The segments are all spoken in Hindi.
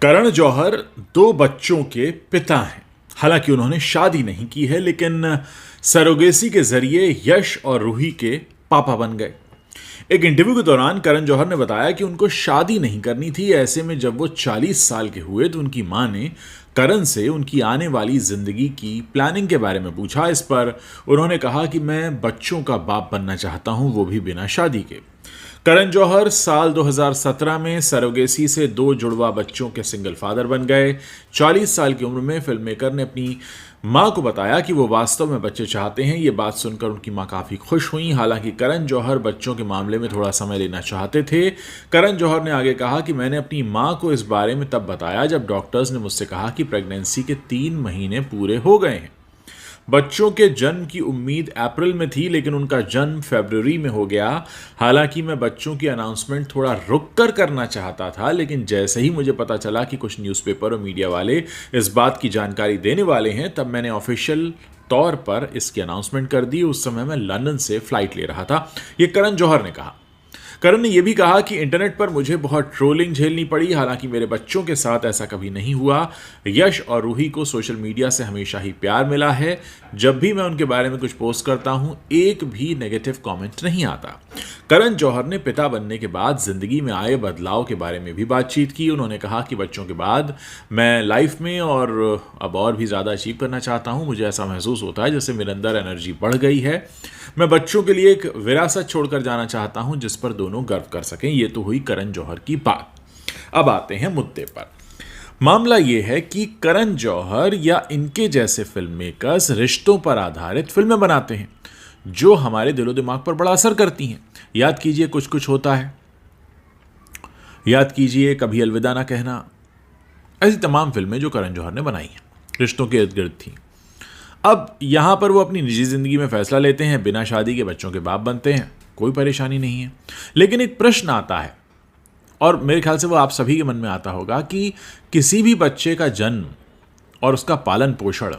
करण जौहर दो बच्चों के पिता हैं। हालांकि उन्होंने शादी नहीं की है, लेकिन सरोगेसी के जरिए यश और रूही के पापा बन गए। एक इंटरव्यू के दौरान करण जौहर ने बताया कि उनको शादी नहीं करनी थी। ऐसे में जब वो 40 साल के हुए तो उनकी मां ने करण से उनकी आने वाली जिंदगी की प्लानिंग के बारे में पूछा। इस पर उन्होंने कहा कि मैं बच्चों का बाप बनना चाहता हूं, वो भी बिना शादी के। करण जौहर साल 2017 में सरोगेसी से दो जुड़वा बच्चों के सिंगल फादर बन गए। 40 साल की उम्र में फिल्म मेकर ने अपनी मां को बताया कि वो वास्तव में बच्चे चाहते हैं। ये बात सुनकर उनकी मां काफी खुश हुई। हालांकि करण जौहर बच्चों के मामले में थोड़ा समय लेना चाहते थे। करण जौहर ने आगे कहा कि मैंने अपनी मां को इस बारे में तब बताया जब डॉक्टर्स ने मुझसे कहा कि प्रेगनेंसी के 3 महीने पूरे हो गए हैं। बच्चों के जन्म की उम्मीद अप्रैल में थी, लेकिन उनका जन्म फरवरी में हो गया। हालांकि मैं बच्चों की अनाउंसमेंट थोड़ा रुक कर करना चाहता था, लेकिन जैसे ही मुझे पता चला कि कुछ न्यूज़पेपर और मीडिया वाले इस बात की जानकारी देने वाले हैं, तब मैंने ऑफिशियल तौर पर इसकी अनाउंसमेंट कर दी। उस समय मैं लंदन से फ्लाइट ले रहा था, ये करण जौहर ने कहा। करण ने यह भी कहा कि इंटरनेट पर मुझे बहुत ट्रोलिंग झेलनी पड़ी। हालांकि मेरे बच्चों के साथ ऐसा कभी नहीं हुआ। यश और रूही को सोशल मीडिया से हमेशा ही प्यार मिला है। जब भी मैं उनके बारे में कुछ पोस्ट करता हूं, एक भी नेगेटिव कमेंट नहीं आता। करण जौहर ने पिता बनने के बाद जिंदगी में आए बदलाव के बारे में भी बातचीत की। उन्होंने कहा कि बच्चों के बाद मैं लाइफ में अब और भी ज़्यादा अचीव करना चाहता हूं। मुझे ऐसा महसूस होता है जैसे मेरे अंदर एनर्जी बढ़ गई है। मैं बच्चों के लिए एक विरासत छोड़कर जाना चाहता हूं जिस पर दोनों गर्व कर सकें। ये तो हुई करण जौहर की बात। अब आते हैं मुद्दे पर। मामला यह है कि करण जौहर या इनके जैसे फिल्म मेकर्स रिश्तों पर आधारित फिल्में बनाते हैं जो हमारे दिलो दिमाग पर बड़ा असर करती हैं। याद कीजिए कुछ कुछ होता है, याद कीजिए कभी अलविदा ना कहना। ऐसी तमाम फिल्में जो करण जौहर ने बनाई हैं रिश्तों के इर्द गिर्द थी। अब यहां पर वो अपनी निजी जिंदगी में फैसला लेते हैं, बिना शादी के बच्चों के बाप बनते हैं, कोई परेशानी नहीं है। लेकिन एक प्रश्न आता है, और मेरे ख्याल से वो आप सभी के मन में आता होगा कि किसी भी बच्चे का जन्म और उसका पालन पोषण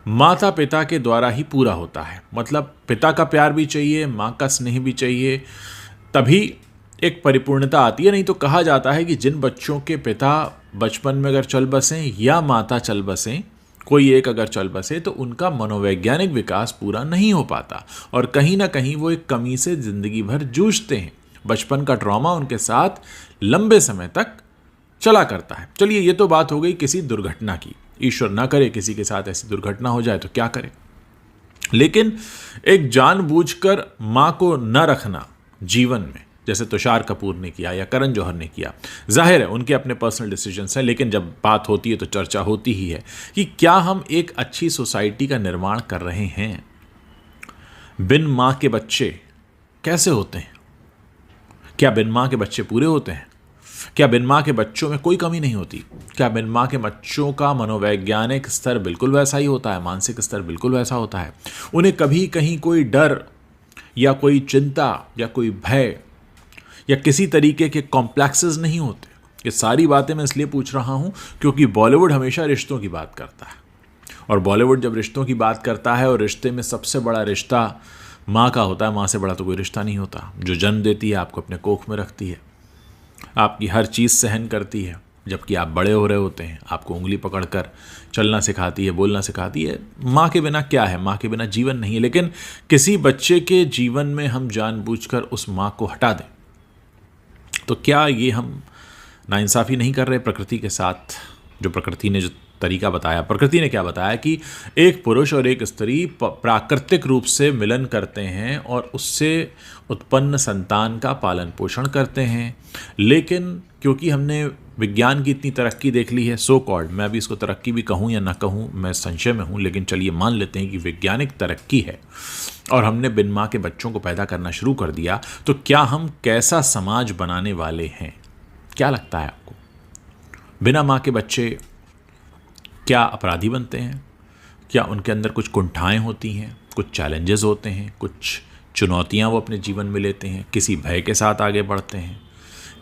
माता पिता के द्वारा ही पूरा होता है। मतलब पिता का प्यार भी चाहिए, माँ का स्नेह भी चाहिए, तभी एक परिपूर्णता आती है। नहीं तो कहा जाता है कि जिन बच्चों के पिता बचपन में अगर चल बसें या माता चल बसें, कोई एक अगर चल बसे, तो उनका मनोवैज्ञानिक विकास पूरा नहीं हो पाता और कहीं ना कहीं वो एक कमी से जिंदगी भर जूझते हैं। बचपन का ट्रॉमा उनके साथ लंबे समय तक चला करता है। चलिए, ये तो बात हो गई किसी दुर्घटना की। ईश्वर ना करे किसी के साथ ऐसी दुर्घटना हो जाए तो क्या करे। लेकिन एक जानबूझकर मां को न रखना जीवन में, जैसे तुषार कपूर ने किया या करण जौहर ने किया, जाहिर है उनके अपने पर्सनल डिसीजंस हैं, लेकिन जब बात होती है तो चर्चा होती ही है कि क्या हम एक अच्छी सोसाइटी का निर्माण कर रहे हैं। बिन मां के बच्चे कैसे होते हैं? क्या बिन मां के बच्चे पूरे होते हैं? क्या बिन मां के बच्चों में कोई कमी नहीं होती? क्या बिन मां के बच्चों का मनोवैज्ञानिक स्तर बिल्कुल वैसा ही होता है, मानसिक स्तर बिल्कुल वैसा होता है? उन्हें कभी कहीं कोई डर या कोई चिंता या कोई भय या किसी तरीके के कॉम्प्लेक्सेस नहीं होते? ये सारी बातें मैं इसलिए पूछ रहा हूं क्योंकि बॉलीवुड हमेशा रिश्तों की बात करता है, और बॉलीवुड जब रिश्तों की बात करता है और रिश्ते में सबसे बड़ा रिश्ता माँ का होता है, माँ से बड़ा तो कोई रिश्ता नहीं होता, जो जन्म देती है, आपको अपने कोख में रखती है, आपकी हर चीज़ सहन करती है, जबकि आप बड़े हो रहे होते हैं, आपको उंगली पकड़कर चलना सिखाती है, बोलना सिखाती है। माँ के बिना क्या है? माँ के बिना जीवन नहीं है। लेकिन किसी बच्चे के जीवन में हम जानबूझकर उस माँ को हटा दें तो क्या ये हम नाइंसाफ़ी नहीं कर रहे प्रकृति के साथ? जो प्रकृति ने जो तरीका बताया, प्रकृति ने क्या बताया कि एक पुरुष और एक स्त्री प्राकृतिक रूप से मिलन करते हैं और उससे उत्पन्न संतान का पालन पोषण करते हैं। लेकिन क्योंकि हमने विज्ञान की इतनी तरक्की देख ली है, सो कॉल्ड, मैं अभी इसको तरक्की भी कहूँ या ना कहूँ, मैं संशय में हूँ, लेकिन चलिए मान लेते हैं कि वैज्ञानिक तरक्की है और हमने बिन माँ के बच्चों को पैदा करना शुरू कर दिया, तो क्या हम कैसा समाज बनाने वाले हैं? क्या लगता है आपको? बिना माँ के बच्चे क्या अपराधी बनते हैं? क्या उनके अंदर कुछ कुंठाएं होती हैं, कुछ चैलेंजेस होते हैं, कुछ चुनौतियां वो अपने जीवन में लेते हैं, किसी भय के साथ आगे बढ़ते हैं?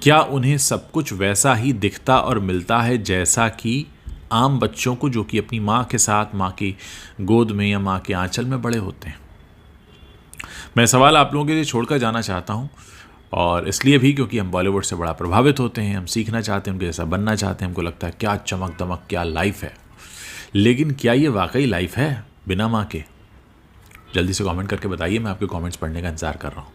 क्या उन्हें सब कुछ वैसा ही दिखता और मिलता है जैसा कि आम बच्चों को, जो कि अपनी माँ के साथ, माँ की गोद में या माँ के आंचल में बड़े होते हैं? मैं सवाल आप लोगों के लिए छोड़कर जाना चाहता हूँ। और इसलिए भी क्योंकि हम बॉलीवुड से बड़ा प्रभावित होते हैं, हम सीखना चाहते हैं, उनके जैसा बनना चाहते हैं, हमको लगता है क्या चमक दमक, क्या लाइफ है। लेकिन क्या ये वाकई लाइफ है बिना माँ के? जल्दी से कमेंट करके बताइए, मैं आपके कमेंट्स पढ़ने का इंतजार कर रहा हूँ।